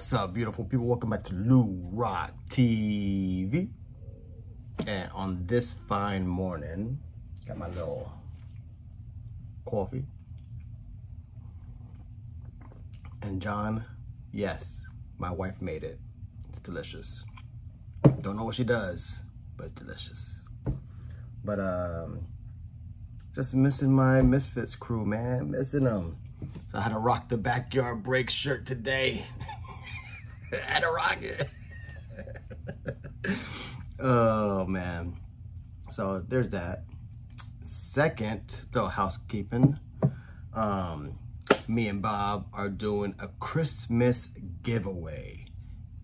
What's up, beautiful people? Welcome back to Lou Rock TV. And on this fine morning, got my little coffee. And John, yes, my wife made it. It's delicious. Don't know what she does, but it's delicious. But just missing my Misfits crew, man. Missing them. So I had to rock the Backyard Break shirt today. I had to rock it. Oh, man. So there's that. Second, little housekeeping. Me and Bob are doing a Christmas giveaway.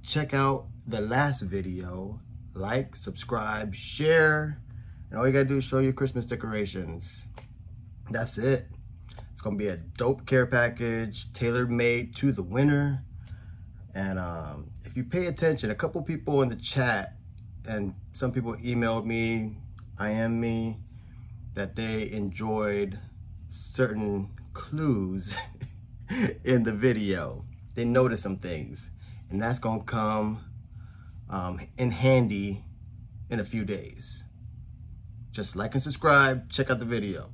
Check out the last video. Like, subscribe, share. And all you gotta do is show your Christmas decorations. That's it. It's gonna be a dope care package, tailor-made to the winner. And if you pay attention, a couple people in the chat and some people emailed me, IM me, that they enjoyed certain clues in the video. They noticed some things, and that's gonna come in handy in a few days. Just like and subscribe, check out the video.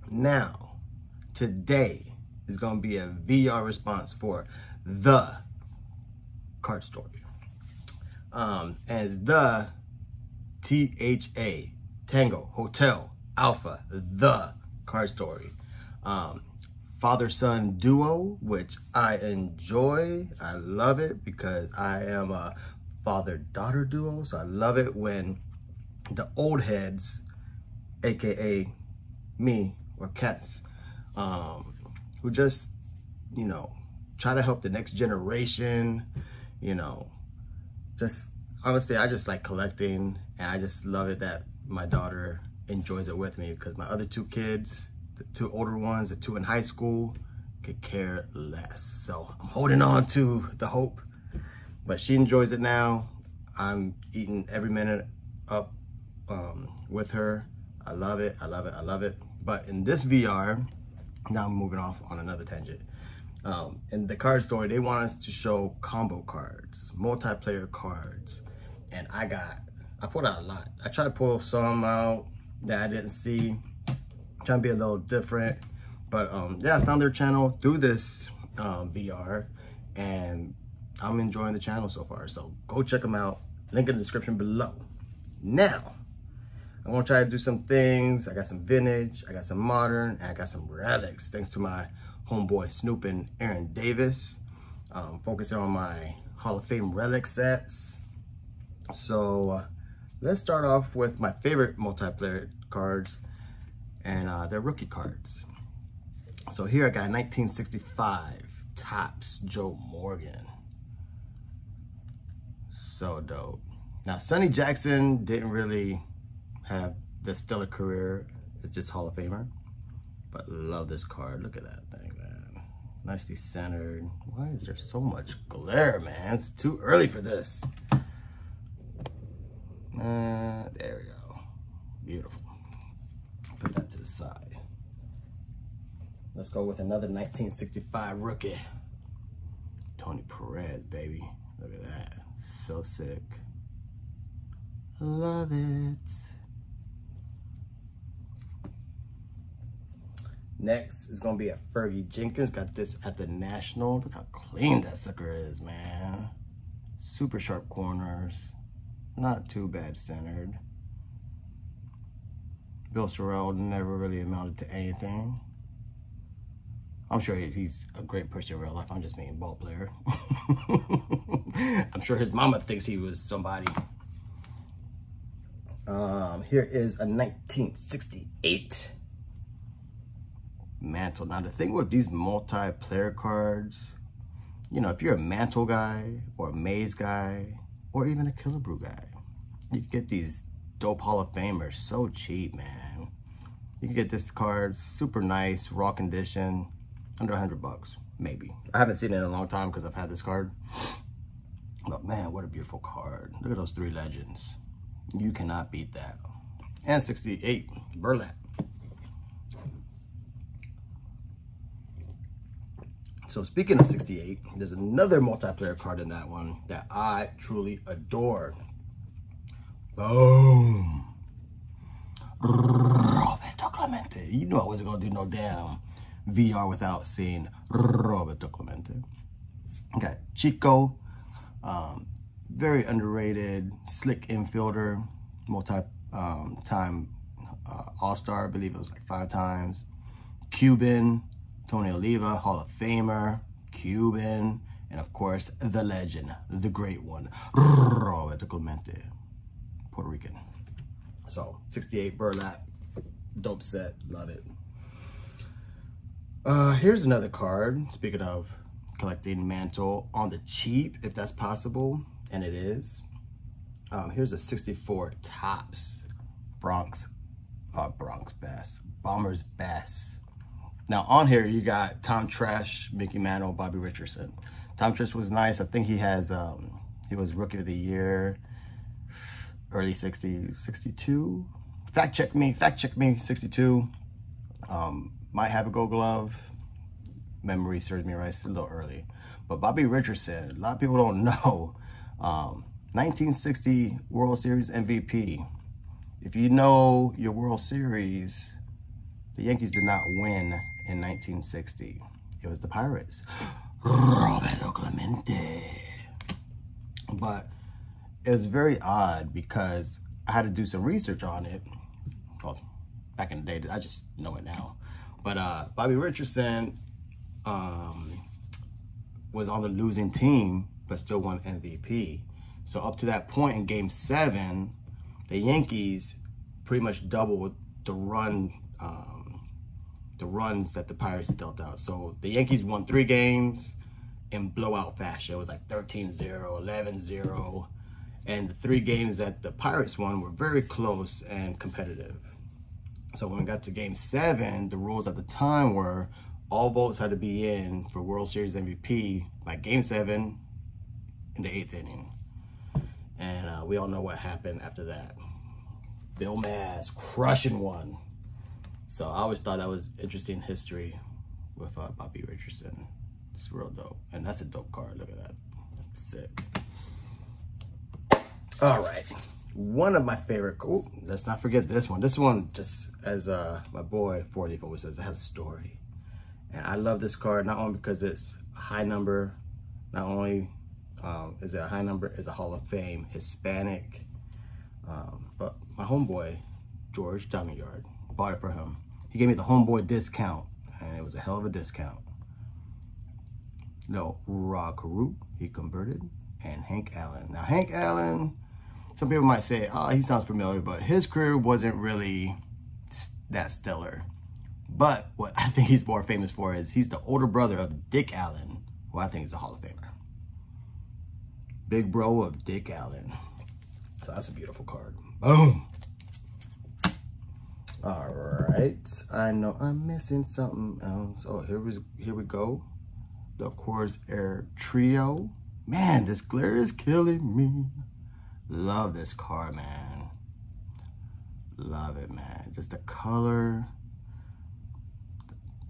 Now, today is gonna be a VR response for the card story. And the THA, Tango, Hotel, Alpha, the card story. Father-son duo, which I enjoy. I love it because I am a father-daughter duo. So I love it when the old heads, AKA me or cats, who just, you know, try to help the next generation, you know, just honestly, I just like collecting, and I just love it that my daughter enjoys it with me, because my other two kids, the two older ones, the two in high school, could care less. So I'm holding on to the hope, but she enjoys it now. I'm eating every minute up with her. I love it, I love it, I love it. But in this VR, now I'm moving off on another tangent. In the card story, they want us to show combo cards, multiplayer cards. And I pulled out a lot. I tried to pull some out that I didn't see, trying to be a little different. But yeah, I found their channel through this VR, and I'm enjoying the channel so far. So go check them out. Link in the description below. Now, I'm gonna try to do some things. I got some vintage, I got some modern, and I got some relics, thanks to my homeboy Snoop and Aaron Davis. Focusing on my Hall of Fame relic sets. So let's start off with my favorite multiplayer cards, and they're rookie cards. So here I got 1965 Topps Joe Morgan. So dope. Now Sonny Jackson didn't really have the stellar career as this Hall of Famer, but love this card. Look at that thing, man. Nicely centered. Why is there so much glare, man? It's too early for this. There we go. Beautiful. Put that to the side. Let's go with another 1965 rookie. Tony Perez, baby. Look at that. So sick. Love it. Next is gonna be a Fergie Jenkins. Got this at the National. Look how clean that sucker is, man. Super sharp corners. Not too bad centered. Bill Sorrell never really amounted to anything. I'm sure he's a great person in real life. I'm just being a ball player. I'm sure his mama thinks he was somebody. Here is a 1968 Mantle. Now the thing with these multiplayer cards, you know, if you're a Mantle guy or a Maze guy or even a Killer Brew guy, you can get these dope Hall of Famers so cheap, man. You can get this card super nice, raw condition, under $100, maybe. I haven't seen it in a long time because I've had this card. But man, what a beautiful card. Look at those three legends. You cannot beat that. And 68 Burlap. So speaking of 68, there's another multiplayer card in that one that I truly adore. Boom. Roberto Clemente. You know I wasn't gonna do no damn VR without seeing Roberto Clemente. Got Chico, very underrated, slick infielder, multi-time All-Star, I believe it was like 5 times. Cuban, Tony Oliva, Hall of Famer, Cuban, and of course, the legend, the great one, Roberto Clemente, Puerto Rican. So, 68 burlap, dope set, love it. Here's another card, speaking of collecting Mantle on the cheap, if that's possible, and it is. Here's a 64 Topps Bronx Best, Bombers Best. Now on here you got Tom Trash, Mickey Mantle, Bobby Richardson. Tom Trash was nice. I think he has he was Rookie of the Year, early 60s, 62. Fact check me, 62. Might have a Gold Glove. Memory serves me right, it's a little early. But Bobby Richardson, a lot of people don't know. 1960 World Series MVP. If you know your World Series, the Yankees did not win in 1960. It was the Pirates. Roberto Clemente. But it was very odd because I had to do some research on it. Well, back in the day, I just know it now. But Bobby Richardson was on the losing team, but still won MVP. So up to that point in Game 7, the Yankees pretty much doubled the runs that the Pirates dealt out. So the Yankees won 3 games in blowout fashion. It was like 13-0, 11-0. And the 3 games that the Pirates won were very close and competitive. So when we got to Game 7, the rules at the time were all votes had to be in for World Series MVP by Game 7 in the 8th inning. And we all know what happened after that. Bill Maz crushing one. So I always thought that was interesting history with Bobby Richardson. It's real dope. And that's a dope card. Look at that. Sick. All right. One of my favorite, oh, let's not forget this one. This one, just as my boy 40 always says, it has a story. And I love this card, not only because it's a high number, not only is it a high number, it's a Hall of Fame, Hispanic. But my homeboy, George Yard, bought it for him. He gave me the homeboy discount, and it was a hell of a discount. No, Rod Carew, he converted, and Hank Allen. Now, Hank Allen, some people might say, oh, he sounds familiar, but his career wasn't really that stellar. But what I think he's more famous for is he's the older brother of Dick Allen, who I think is a Hall of Famer. Big bro of Dick Allen. So that's a beautiful card. Boom. All right. I know I'm missing something else. Oh, here we go. The Coors Air Trio. Man, this glare is killing me. Love this card, man. Love it, man. Just the color,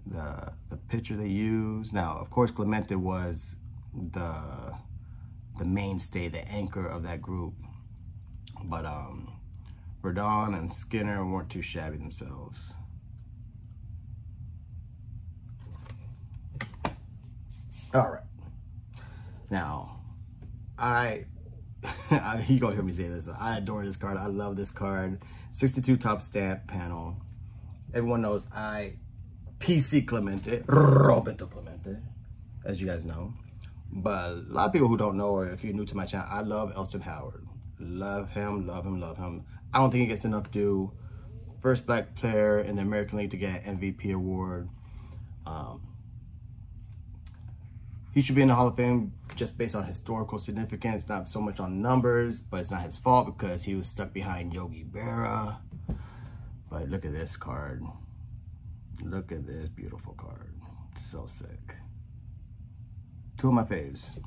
the picture they use. Now, of course, Clemente was the mainstay, the anchor of that group. But Verdon and Skinner weren't too shabby themselves. All right. Now, you gonna hear me say this. I adore this card. I love this card. 62 top stamp panel. Everyone knows I PC Clemente, Roberto Clemente, as you guys know. But a lot of people who don't know, or if you're new to my channel, I love Elston Howard. Love him, love him, love him. I don't think he gets enough due. First black player in the American League to get an MVP award. He should be in the Hall of Fame just based on historical significance, not so much on numbers, but it's not his fault because he was stuck behind Yogi Berra. But look at this card. Look at this beautiful card. So sick. 2 of my faves.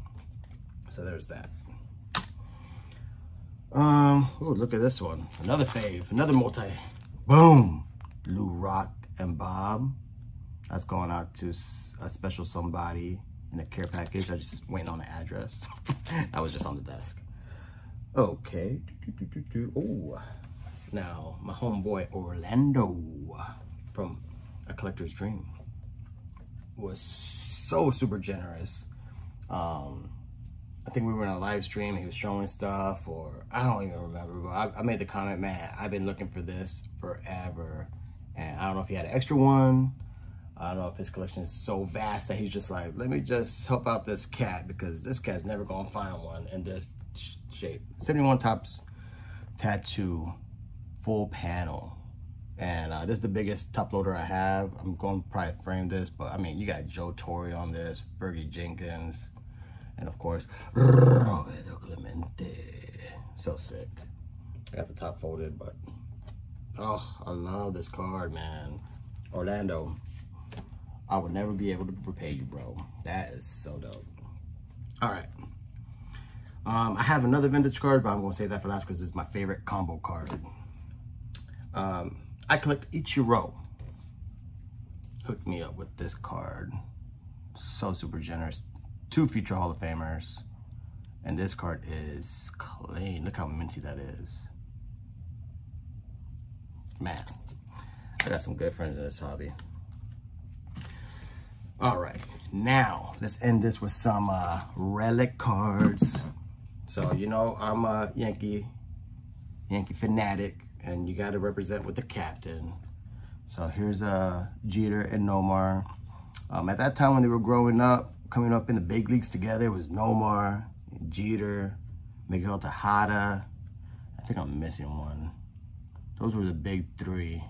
So there's that. Oh, look at this one. Another fave, another multi. Boom. Lou Rock and Bob. That's going out to a special somebody. in a care package. I just waiting on the address. I was just on the desk. Okay. Oh, now my homeboy Orlando from A Collector's Dream was so super generous. I think we were in a live stream, he was showing stuff, or I don't even remember, but I made the comment, man, I've been looking for this forever. And I don't know if he had an extra one. I don't know if his collection is so vast that he's just like, let me just help out this cat, because this cat's never gonna find one in this shape. 71 Topps tattoo, full panel. And this is the biggest top loader I have. I'm going to probably frame this, but I mean, you got Joe Torre on this, Fergie Jenkins, and of course, Roberto Clemente. So sick. I got the top folded, but oh, I love this card, man. Orlando, I would never be able to repay you, bro. That is so dope. All right. I have another vintage card, but I'm going to save that for last because it's my favorite combo card. I collect Ichiro. Hooked me up with this card. So super generous. 2 future Hall of Famers. And this card is clean. Look how minty that is. Man, I got some good friends in this hobby. All right, now let's end this with some Relic cards. So, you know, I'm a Yankee fanatic, and you got to represent with the captain. So here's Jeter and Nomar. At that time when they were growing up, coming up in the big leagues together, it was Nomar, Jeter, Miguel Tejada. I think I'm missing one. Those were the big 3.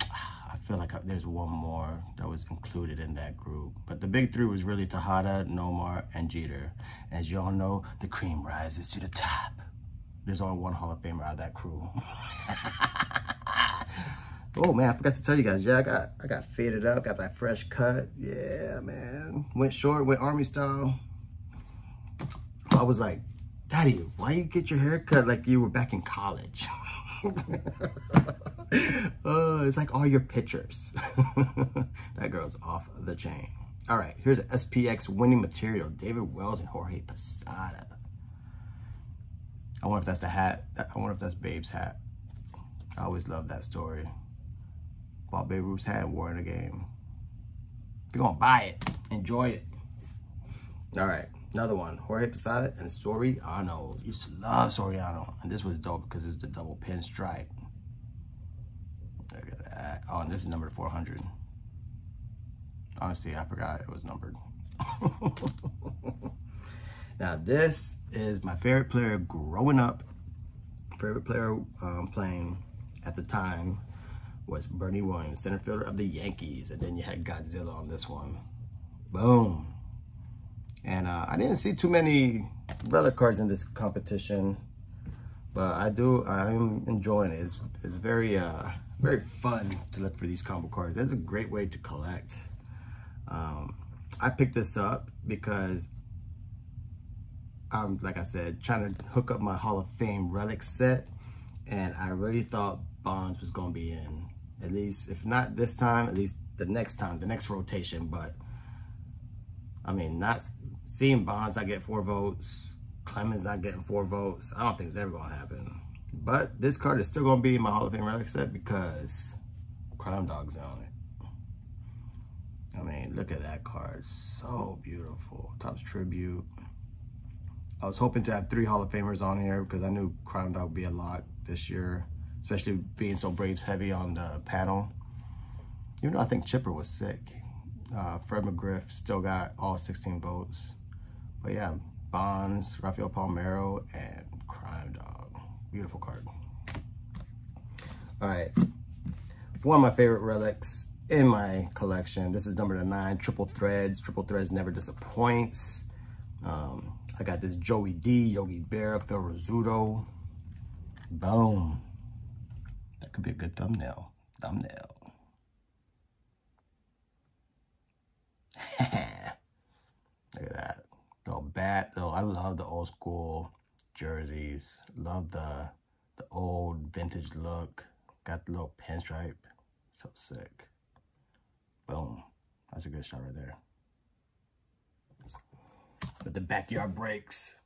I feel like there's one more that was included in that group. But the big 3 was really Tejada, Nomar, and Jeter. And as you all know, the cream rises to the top. There's only one Hall of Famer out of that crew. Oh man, I forgot to tell you guys. Yeah, I got faded up, got that fresh cut. Yeah, man. Went short, went Army style. I was like, Daddy, why you get your hair cut like you were back in college? It's like all your pictures. That girl's off the chain. All right, here's an SPX winning material. David Wells and Jorge Posada. I wonder if that's the hat. I wonder if that's Babe's hat. I always loved that story. Bought Babe Ruth's hat and wore it in a game. If you're gonna buy it, enjoy it. All right, another one. Jorge Posada and Soriano. Used to love Soriano. And this was dope because it was the double pinstripe. Look at that. Oh, and this is numbered 400. Honestly, I forgot it was numbered. Now, this is my favorite player growing up. Favorite player playing at the time was Bernie Williams, center fielder of the Yankees. And then you had Godzilla on this one. Boom. And I didn't see too many Relic cards in this competition, but I'm enjoying it. It's very very fun to look for these combo cards. It's a great way to collect. I picked this up because I'm, like I said, trying to hook up my Hall of Fame Relic set, and I really thought Bonds was gonna be in. At least, if not this time, at least the next time, the next rotation. But I mean, not seeing Bonds not get 4 votes, Clemens not getting 4 votes, I don't think it's ever gonna happen. But this card is still gonna be in my Hall of Fame Relic set because Crime Dog's on it. I mean, look at that card, so beautiful. Topps Tribute. I was hoping to have 3 Hall of Famers on here because I knew Crime Dog would be a lot this year, especially being so Braves heavy on the panel. Even though I think Chipper was sick. Fred McGriff still got all 16 votes. But yeah, Bonds, Rafael Palmeiro, and Crime Dog. Beautiful card. All right, one of my favorite relics in my collection. This is number 9, Triple Threads. Triple Threads never disappoints. I got this Joey D, Yogi Berra, Phil Rizzuto. Boom. That could be a good thumbnail. Look at that. Little bat. I love the old school jerseys. Love the old vintage look. Got the little pinstripe. So sick. Boom. That's a good shot right there. with the backyard breaks.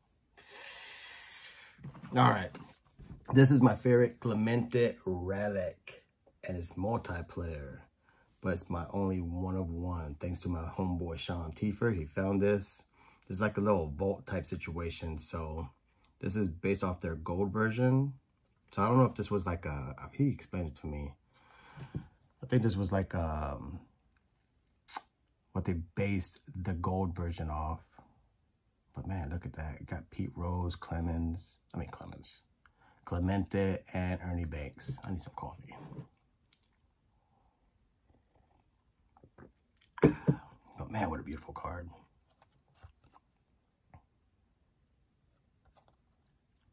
All right. This is my favorite Clemente Relic, and it's multiplayer, but it's my only one of one. Thanks to my homeboy Sean Tiefer, he found this. It's like a little vault type situation. So this is based off their gold version. So I don't know if this was like a, he explained it to me. I think this was like what they based the gold version off. But man, look at that. It got Pete Rose, Clemente, and Ernie Banks. I need some coffee. But man, what a beautiful card.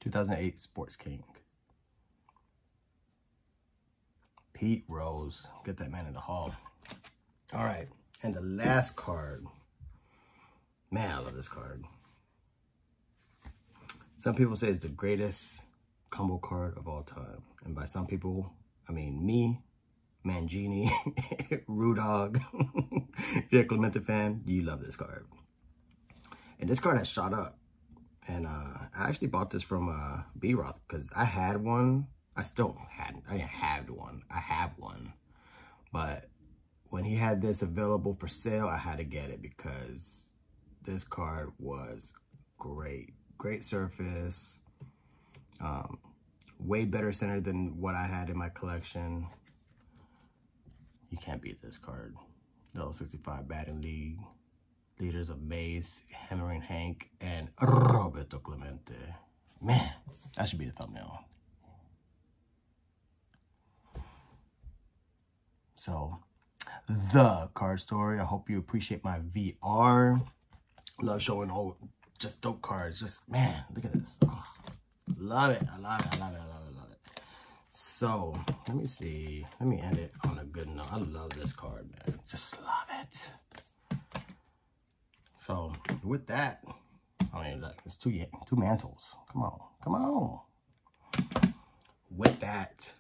2008 Sports King. Pete Rose. Get that man in the hall. All right. And the last card. Man, I love this card. Some people say it's the greatest combo card of all time. And by some people, I mean me, Mangini, Rudog. If you're a Clemente fan, you love this card. And this card has shot up. And I actually bought this from B-Roth because I had one. I didn't have one. I have one. But when he had this available for sale, I had to get it because this card was great. Great surface. Way better center than what I had in my collection. You can't beat this card. Level 65 batting league. Leaders of Mace, Hammering Hank, and Roberto Clemente. Man, that should be the thumbnail. So, the card story. I hope you appreciate my VR. Love showing all just dope cards. Just, man, look at this. Oh, love it. I love it. I love it. I love it. I love it. So, let me see. Let me end it on a good note. I love this card, man. Just love it. So, with that, I mean, look, it's two mantles. Come on. Come on. With that,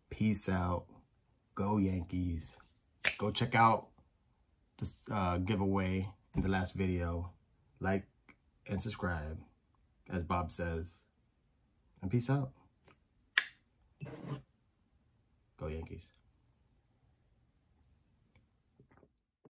peace out. Go Yankees. Go check out this giveaway in the last video. Like and subscribe, as Bob says. And peace out. Go Yankees.